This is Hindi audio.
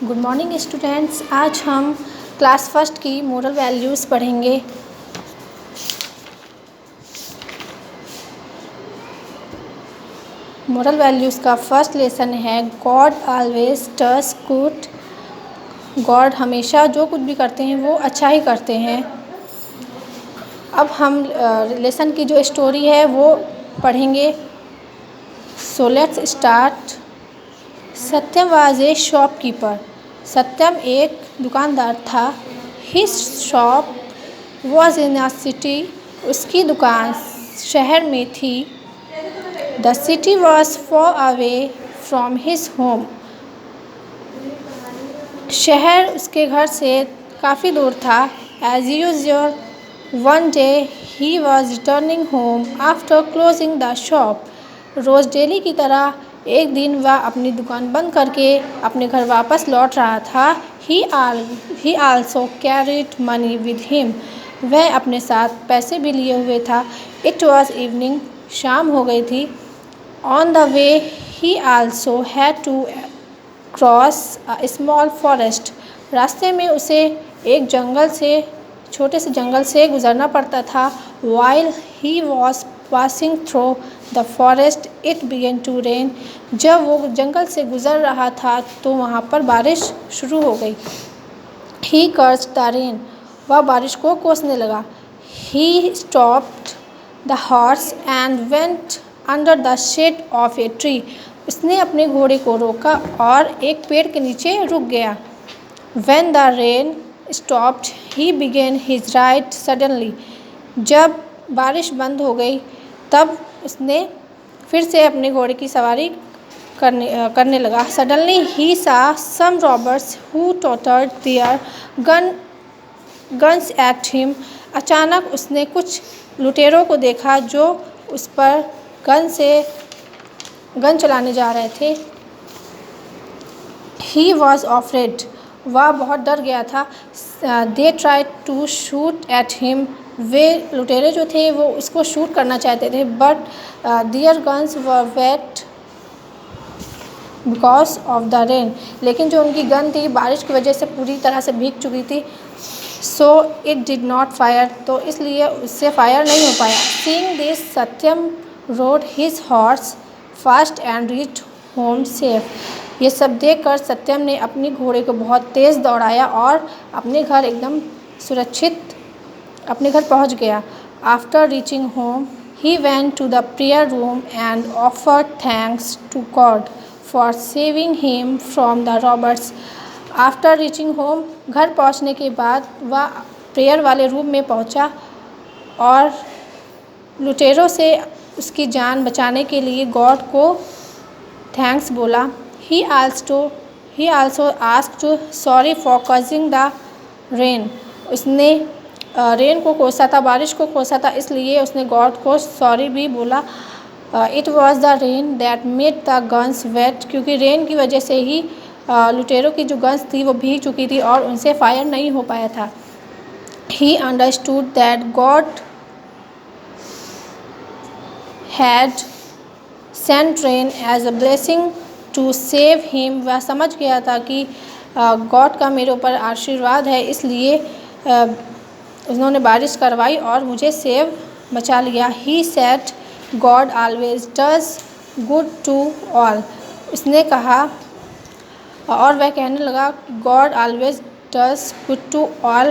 Good morning students. आज हम क्लास फर्स्ट की मोरल वैल्यूज़ पढ़ेंगे। मोरल वैल्यूज़ का फर्स्ट लेसन है God always does good. God हमेशा जो कुछ भी करते हैं वो अच्छा ही करते हैं। अब हम लेसन की जो स्टोरी है वो पढ़ेंगे। So let's start. Satyam was a shopkeeper. Satyam एक दुकानदार था। His shop was in a city. उसकी दुकान शहर में थी। The city was far away from his home. शहर उसके घर से काफ़ी दूर था। As usual one day he was returning home after closing the shop. रोज़ डेली की तरह एक दिन वह अपनी दुकान बंद करके अपने घर वापस लौट रहा था। He also carried money with him. वह अपने साथ पैसे भी लिए हुए था। It was evening. शाम हो गई थी। On the way he also had to cross a small forest. रास्ते में उसे एक छोटे से जंगल से गुजरना पड़ता था। While he was passing through the forest it began to rain. जब वो जंगल से गुजर रहा था तो वहाँ पर बारिश शुरू हो गई। He cursed the rain. वह बारिश को कोसने लगा। He stopped the horse and went under the shade of a tree. उसने अपने घोड़े को रोका और एक पेड़ के नीचे रुक गया। When the rain stopped, he began his ride suddenly. जब बारिश बंद हो गई तब उसने फिर से अपने घोड़े की सवारी करने लगा। Suddenly he saw some robbers who tottered their guns at him. अचानक उसने कुछ लुटेरों को देखा जो उस पर गन चलाने जा रहे थे। He was afraid. वह बहुत डर गया था। They tried to shoot at him. वे लुटेरे जो थे वो उसको शूट करना चाहते थे but their guns were wet because of the rain. लेकिन जो उनकी गन थी बारिश की वजह से पूरी तरह से भीग चुकी थी। So it did not fire. तो इसलिए उससे फायर नहीं हो पाया। Seeing this, Satyam rode his horse fast and reached home safe. ये सब देखकर सत्यम ने अपनी घोड़े को बहुत तेज़ दौड़ाया और अपने घर एकदम सुरक्षित अपने घर पहुंच गया। After reaching home he went to the prayer room and offered thanks to God for saving him from the robbers. After reaching home घर पहुंचने के बाद वह प्रेयर वाले रूम में पहुंचा और लुटेरों से उसकी जान बचाने के लिए गॉड को थैंक्स बोला। He also asked sorry for causing the rain. उसने रेन को कोसा था, बारिश को कोसा था, इसलिए उसने गॉड को सॉरी भी बोला। It was the rain that made the guns wet. क्योंकि रेन की वजह से ही लुटेरों की जो गन्स थी वो भीग चुकी थी और उनसे फायर नहीं हो पाया था। He understood that God had sent rain as a blessing to save him. वह समझ गया था कि गॉड का मेरे ऊपर आशीर्वाद है, इसलिए उन्होंने बारिश करवाई और मुझे बचा लिया। He said God always does good to all. उसने कहा और वह कहने लगा God always does good to all.